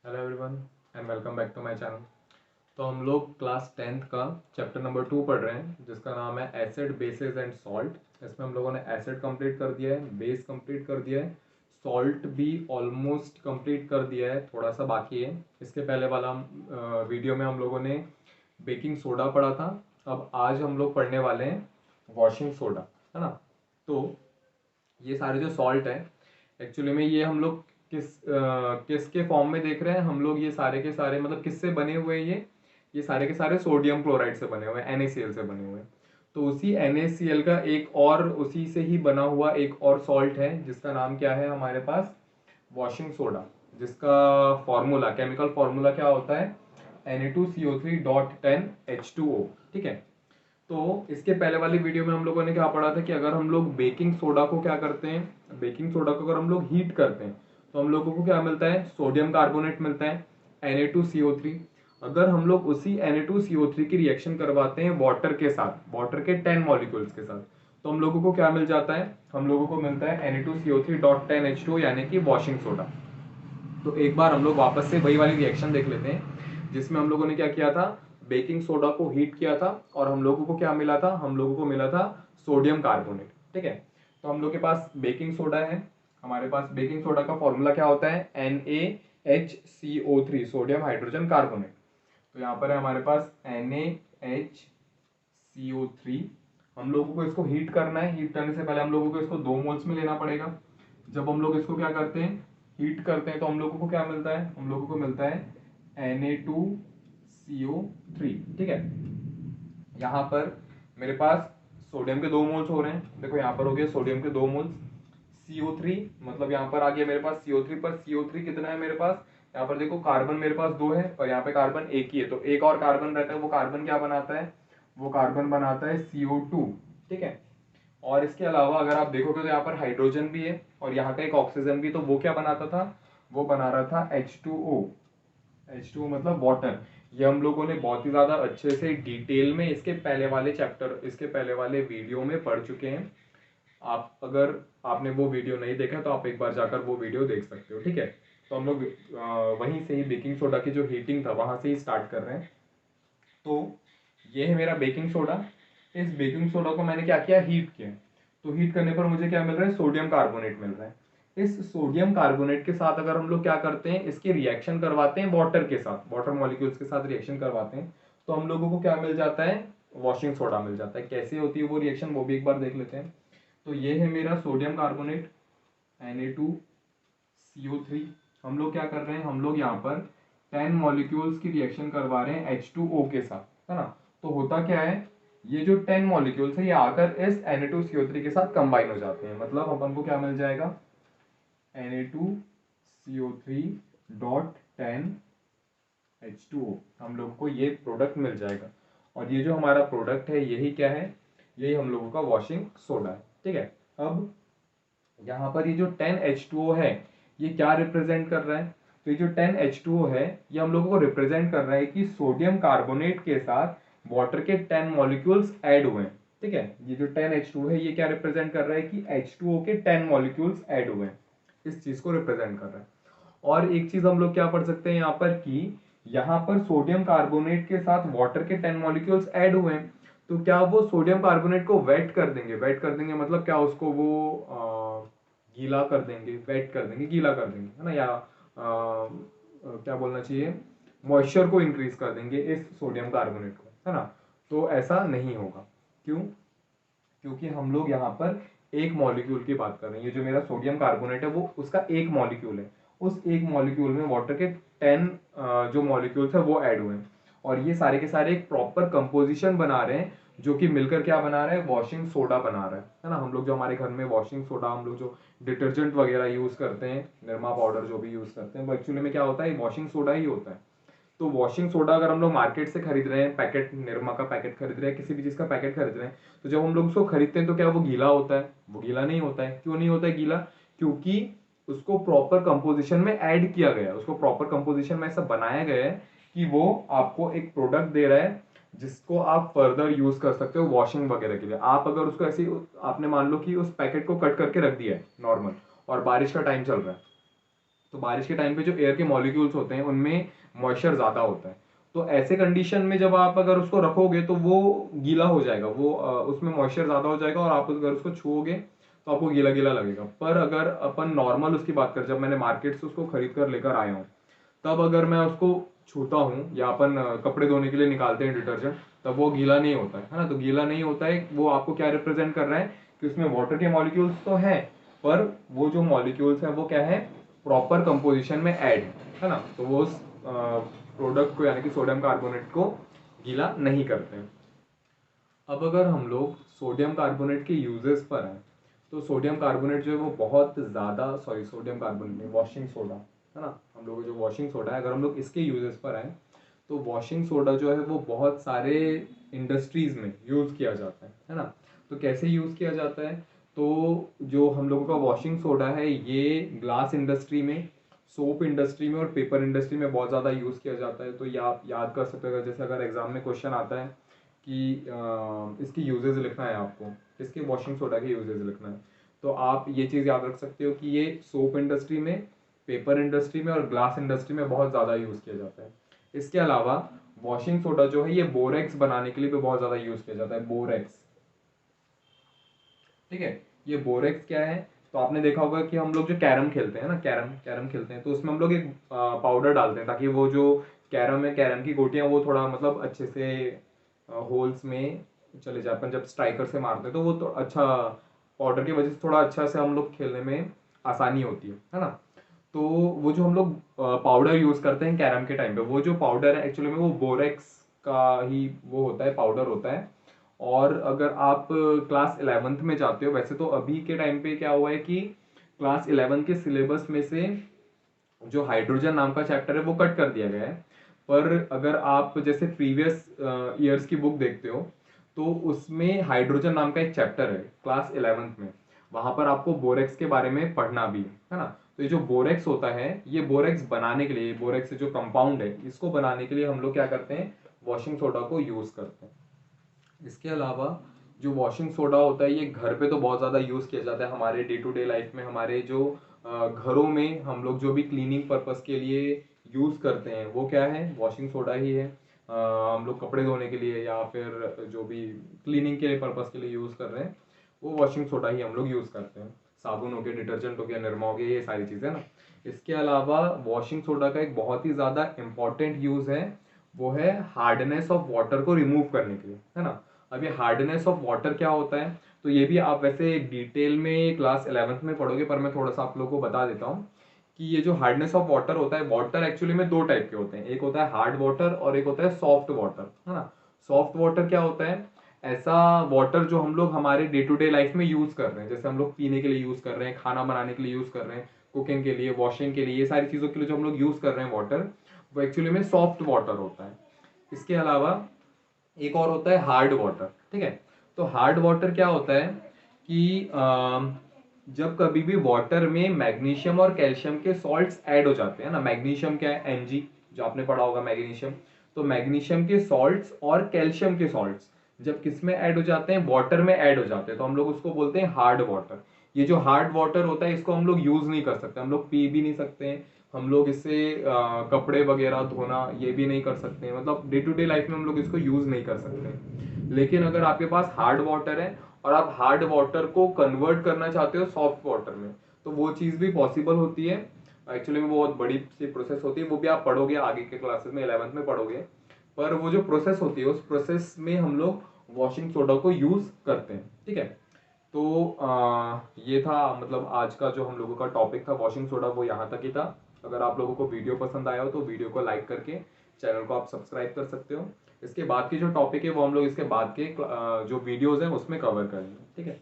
Hello everyone and welcome back to my channel. तो हम लोग क्लास 10th का चैप्टर नंबर 2 पढ़ रहे हैं जिसका नाम है एसिड बेसिस एंड सॉल्ट। इसमें हम लोगों ने एसिड कंप्लीट कर दिया है, बेस कंप्लीट कर दिया है, सॉल्ट भी ऑलमोस्ट कंप्लीट कर दिया है, थोड़ा सा बाकी है। इसके पहले वाला वीडियो में हम लोगों ने बेकिंग सोडा पढ़ा था। अब आज हम लोग पढ़ने वाले हैं वॉशिंग सोडा, है ना। तो ये सारे जो सॉल्ट है एक्चुअली में ये हम लोग किसके फॉर्म में देख रहे हैं। हम लोग ये सारे के सारे मतलब किससे बने हुए हैं ये सारे के सारे सोडियम क्लोराइड से बने हुए हैं, NaCl से बने हुए हैं। तो उसी NaCl का एक और उसी से ही बना हुआ एक और सॉल्ट है जिसका नाम क्या है हमारे पास, वॉशिंग सोडा। जिसका फॉर्मूला, केमिकल फॉर्मूला क्या होता है, Na2CO3.10H2O। ठीक है। तो इसके पहले वाली वीडियो में हम लोगों ने क्या पढ़ा था कि अगर हम लोग बेकिंग सोडा को क्या करते हैं, बेकिंग सोडा को अगर हम लोग हीट करते हैं तो हम लोगों को क्या मिलता है, सोडियम कार्बोनेट मिलता है, Na2CO3। अगर हम लोग उसी Na2CO3 की रिएक्शन करवाते हैं वाटर के साथ, वाटर के 10 मॉलिक्यूल्स के साथ, तो हम लोगों को क्या मिल जाता है, हम लोगों को मिलता है Na2CO3.10H2O यानी कि वॉशिंग सोडा। तो एक बार हम लोग वापस से वही वाली रिएक्शन देख लेते हैं जिसमें हम लोगों ने क्या किया था, बेकिंग सोडा को हीट किया था और हम लोगों को क्या मिला था, हम लोगों को मिला था सोडियम कार्बोनेट। ठीक है। तो हम लोग के पास बेकिंग सोडा है, हमारे पास बेकिंग सोडा का फॉर्मूला क्या होता है, NaHCO3, सोडियम हाइड्रोजन कार्बोनेट। तो यहाँ पर है हमारे पास NaHCO3। हम लोगों को इसको हीट करना है, हीट करने से पहले हम लोगों को इसको 2 मोल्स में लेना पड़ेगा। जब हम लोग इसको क्या करते हैं, हीट करते हैं, तो हम लोगों को क्या मिलता है, हम लोगों को मिलता है Na2CO3। ठीक है। यहाँ पर मेरे पास सोडियम के 2 मोल्स हो रहे हैं, देखो यहाँ पर हो गए सोडियम के 2 मोल्स। CO3 मतलब यहाँ पर आ गया मेरे पास CO3 पर CO3 कितना है मेरे पास, यहाँ पर देखो कार्बन मेरे पास 2 है और यहाँ पे कार्बन एक ही है, तो एक और कार्बन रहता है, वो कार्बन क्या बनाता है, वो कार्बन बनाता है CO2। ठीक है। और इसके अलावा अगर आप देखोगे तो यहाँ पर हाइड्रोजन भी है और यहाँ का एक ऑक्सीजन भी, तो वो क्या बनाता था, वो बना रहा था H2O। H2O मतलब वाटर। ये हम लोगों ने बहुत ही ज्यादा अच्छे से डिटेल में इसके पहले वाले चैप्टर, इसके पहले वाले वीडियो में पढ़ चुके हैं। आप अगर आपने वो वीडियो नहीं देखा तो आप एक बार जाकर वो वीडियो देख सकते हो। ठीक है। तो हम लोग वहीं से ही बेकिंग सोडा की जो हीटिंग था वहां से ही स्टार्ट कर रहे हैं। तो ये है मेरा बेकिंग सोडा। इस बेकिंग सोडा को मैंने क्या किया, हीट किया। तो हीट करने पर मुझे क्या मिल रहा है, सोडियम कार्बोनेट मिल रहा है। इस सोडियम कार्बोनेट के साथ अगर हम लोग क्या करते हैं, इसकी रिएक्शन करवाते हैं वाटर के साथ, वाटर मॉलिक्यूल्स के साथ रिएक्शन करवाते हैं, तो हम लोगों को क्या मिल जाता है, वॉशिंग सोडा मिल जाता है। कैसे होती है वो रिएक्शन वो भी एक बार देख लेते हैं। तो ये है मेरा सोडियम कार्बोनेट Na2CO3। हम लोग क्या कर रहे हैं, हम लोग यहाँ पर 10 मॉलिक्यूल्स की रिएक्शन करवा रहे हैं H2O के साथ, है ना। तो होता क्या है, ये जो 10 मॉलिक्यूल्स है ये आकर इस Na2CO3 के साथ कंबाइन हो जाते हैं, मतलब अपन को क्या मिल जाएगा, Na2CO3.10H2O। हम लोग को ये प्रोडक्ट मिल जाएगा और ये जो हमारा प्रोडक्ट है यही क्या है, यही हम लोगों का वॉशिंग सोडा है। ठीक है। अब यहाँ पर ये जो 10H2O है ये क्या रिप्रेजेंट कर रहा है, तो ये जो 10H2O है ये हम लोगों को रिप्रेजेंट कर रहा है कि सोडियम कार्बोनेट के साथ वाटर के 10 मॉलिक्यूल्स ऐड हुए हैं। ठीक है। ये जो 10H2O है ये क्या रिप्रेजेंट कर रहा है कि H2O के 10 मॉलिक्यूल्स ऐड हुए हैं, इस चीज को रिप्रेजेंट कर रहा है। और एक चीज हम लोग क्या पढ़ सकते हैं यहाँ पर कि यहाँ पर सोडियम कार्बोनेट के साथ वाटर के 10 मॉलिक्यूल्स ऐड हुए हैं, तो क्या वो सोडियम कार्बोनेट को वेट कर देंगे, वेट कर देंगे मतलब क्या, उसको वो गीला कर देंगे, वेट कर देंगे, गीला कर देंगे, है ना, या क्या बोलना चाहिए, मॉइस्चर को इंक्रीज कर देंगे इस सोडियम कार्बोनेट को, है ना। तो ऐसा नहीं होगा। क्यों, क्योंकि हम लोग यहाँ पर एक मॉलिक्यूल की बात कर रहे हैं। ये जो मेरा सोडियम कार्बोनेट है वो उसका एक मॉलिक्यूल है, उस एक मॉलिक्यूल में वाटर के 10 जो मॉलिक्यूल्स है वो ऐड हुए हैं और ये सारे के सारे एक प्रॉपर कंपोजिशन बना रहे हैं जो कि मिलकर क्या बना रहा है, वॉशिंग सोडा बना रहा है ना। हम लोग जो हमारे घर में वॉशिंग सोडा, हम लोग जो डिटर्जेंट वगैरह यूज करते हैं, निरमा पाउडर जो भी यूज करते हैं, वो एक्चुअली में क्या होता है, वॉशिंग सोडा ही होता है। तो वॉशिंग सोडा अगर हम लोग मार्केट से खरीद रहे हैं, पैकेट निरमा का पैकेट खरीद रहे हैं, किसी भी चीज का पैकेट खरीद रहे हैं, तो जब हम लोग उसको खरीदते हैं तो क्या वो गीला होता है, वो गीला नहीं होता है। क्यों नहीं होता है गीला, क्योंकि उसको प्रॉपर कंपोजिशन में ऐड किया गया है, उसको प्रॉपर कंपोजिशन में ऐसा बनाया गया है कि वो आपको एक प्रोडक्ट दे रहा है जिसको आप फर्दर यूज कर सकते हो वॉशिंग वगैरह के लिए। आप अगर उसको ऐसे आपने मान लो कि उस पैकेट को कट करके रख दिया है नॉर्मल और बारिश का टाइम चल रहा है, तो बारिश के टाइम पे जो एयर के मॉलिक्यूल्स होते हैं उनमें मॉइस्चर ज़्यादा होता है। तो ऐसे कंडीशन में जब आप अगर उसको रखोगे तो वो गीला हो जाएगा, वो उसमें मॉइस्चर ज़्यादा हो जाएगा और आप अगर उसको छुओगे तो आपको गीला गीला लगेगा। पर अगर अपन नॉर्मल उसकी बात करें, जब मैंने मार्केट से उसको खरीद कर लेकर आया हूँ, तब अगर मैं उसको छूता हूँ या अपन कपड़े धोने के लिए निकालते हैं डिटर्जेंट, तब वो गीला नहीं होता है ना। तो गीला नहीं होता है, वो आपको क्या रिप्रेजेंट कर रहा है कि उसमें वाटर के मॉलिक्यूल्स तो हैं, पर वो जो मॉलिक्यूल्स हैं वो क्या है, प्रॉपर कंपोजिशन में ऐड है ना। तो वो उस प्रोडक्ट को यानी कि सोडियम कार्बोनेट को गीला नहीं करते हैं। अब अगर हम लोग सोडियम कार्बोनेट के यूजेस पर आए, तो सोडियम कार्बोनेट जो है वो बहुत ज़्यादा, सॉरी सोडियम कार्बोनेट नहीं, वॉशिंग सोडा है ना, हम लोग जो वॉशिंग सोडा है, अगर हम लोग इसके यूजेस पर आए तो वॉशिंग सोडा जो है वो बहुत सारे इंडस्ट्रीज़ में यूज़ किया जाता है ना। तो कैसे यूज़ किया जाता है, तो जो हम लोगों का वॉशिंग सोडा है ये ग्लास इंडस्ट्री में, सोप इंडस्ट्री में और पेपर इंडस्ट्री में बहुत ज़्यादा यूज़ किया जाता है। तो ये आप याद कर सकते हो, जैसे अगर एग्जाम में क्वेश्चन आता है कि इसकी यूजेस लिखना है आपको, इसके वॉशिंग सोडा के यूजेस लिखना है, तो आप ये चीज़ याद रख सकते हो कि ये सोप इंडस्ट्री में, पेपर इंडस्ट्री में और ग्लास इंडस्ट्री में बहुत ज़्यादा यूज़ किया जाता है। इसके अलावा वॉशिंग सोडा जो है ये बोरेक्स बनाने के लिए भी बहुत ज़्यादा यूज़ किया जाता है, बोरेक्स। ठीक है, ये बोरेक्स क्या है, तो आपने देखा होगा कि हम लोग जो कैरम खेलते हैं ना, कैरम कैरम खेलते हैं, तो उसमें हम लोग एक पाउडर डालते हैं ताकि वो जो कैरम है, कैरम की गोटियां वो थोड़ा मतलब अच्छे से होल्स में चले जाए। अपन जब स्ट्राइकर से मारते हैं तो वो तो अच्छा, पाउडर की वजह से थोड़ा अच्छा से हम लोग खेलने में आसानी होती है ना। तो वो जो हम लोग पाउडर यूज करते हैं कैरम के टाइम पे, वो जो पाउडर है एक्चुअली में वो बोरेक्स का ही वो होता है, पाउडर होता है। और अगर आप क्लास 11th में जाते हो, वैसे तो अभी के टाइम पे क्या हुआ है कि क्लास 11 के सिलेबस में से जो हाइड्रोजन नाम का चैप्टर है वो कट कर दिया गया है। पर अगर आप जैसे प्रीवियस ईयर्स की बुक देखते हो तो उसमें हाइड्रोजन नाम का एक चैप्टर है क्लास 11th में, वहां पर आपको बोरेक्स के बारे में पढ़ना भी है ना। तो ये जो बोरेक्स होता है, ये बोरेक्स बनाने के लिए, बोरेक्स जो कंपाउंड है इसको बनाने के लिए हम लोग क्या करते हैं, वॉशिंग सोडा को यूज करते हैं। इसके अलावा जो वॉशिंग सोडा होता है ये घर पे तो बहुत ज़्यादा यूज़ किया जाता है, हमारे डे टू डे लाइफ में, हमारे जो घरों में हम लोग जो भी क्लीनिंग पर्पस के लिए यूज़ करते हैं वो क्या है, वॉशिंग सोडा ही है। हम लोग कपड़े धोने के लिए या फिर जो भी क्लीनिंग के पर्पस के लिए यूज़ कर रहे हैं वो वॉशिंग सोडा ही हम लोग यूज़ करते हैं। साबुन हो गया, डिटर्जेंट हो गया, निरमा हो गया, ये सारी चीज़ें ना। इसके अलावा वॉशिंग सोडा का एक बहुत ही ज़्यादा इंपॉर्टेंट यूज़ है, वो है हार्डनेस ऑफ वाटर को रिमूव करने के लिए, है ना। अब ये हार्डनेस ऑफ वाटर क्या होता है, तो ये भी आप वैसे डिटेल में क्लास 11th में पढ़ोगे, पर मैं थोड़ा सा आप लोगों को बता देता हूँ कि ये जो हार्डनेस ऑफ वाटर होता है, वाटर एक्चुअली में दो टाइप के होते हैं, एक होता है हार्ड वाटर और एक होता है सॉफ्ट वाटर, है ना। सॉफ्ट वाटर क्या होता है, ऐसा वाटर जो हम लोग हमारे डे टू डे लाइफ में यूज कर रहे हैं, जैसे हम लोग पीने के लिए यूज कर रहे हैं, खाना बनाने के लिए यूज कर रहे हैं, कुकिंग के लिए, वॉशिंग के लिए, ये सारी चीजों के लिए जो हम लोग यूज कर रहे हैं वाटर, वो एक्चुअली में सॉफ्ट वाटर होता है। इसके अलावा एक और होता है हार्ड वाटर। ठीक है, तो हार्ड वाटर क्या होता है कि जब कभी भी वाटर में मैग्नीशियम और कैल्शियम के सॉल्ट्स ऐड हो जाते हैं ना, मैग्नीशियम क्या है, Mg, जो आपने पढ़ा होगा मैग्नीशियम, तो मैग्नीशियम के सॉल्ट्स और कैल्शियम के सॉल्ट्स जब किस में ऐड हो जाते हैं, वाटर में ऐड हो जाते हैं, तो हम लोग उसको बोलते हैं हार्ड वाटर। ये जो हार्ड वाटर होता है इसको हम लोग यूज नहीं कर सकते, हम लोग पी भी नहीं सकते हैं, हम लोग इससे कपड़े वगैरह धोना ये भी नहीं कर सकते हैं, मतलब डे टू डे लाइफ में हम लोग इसको यूज नहीं कर सकते। लेकिन अगर आपके पास हार्ड वाटर है और आप हार्ड वाटर को कन्वर्ट करना चाहते हो सॉफ्ट वाटर में, तो वो चीज़ भी पॉसिबल होती है। एक्चुअली में बहुत बड़ी सी प्रोसेस होती है, वो भी आप पढ़ोगे आगे के क्लासेस में, 11th में पढ़ोगे। पर वो जो प्रोसेस होती है उस प्रोसेस में हम लोग वॉशिंग सोडा को यूज करते हैं। ठीक है, तो ये था मतलब आज का जो हम लोगों का टॉपिक था वॉशिंग सोडा, वो यहाँ तक ही था। अगर आप लोगों को वीडियो पसंद आया हो तो वीडियो को लाइक करके चैनल को आप सब्सक्राइब कर सकते हो। इसके बाद की जो टॉपिक है वो हम लोग इसके बाद के जो वीडियोस हैं उसमें कवर करेंगे। ठीक है।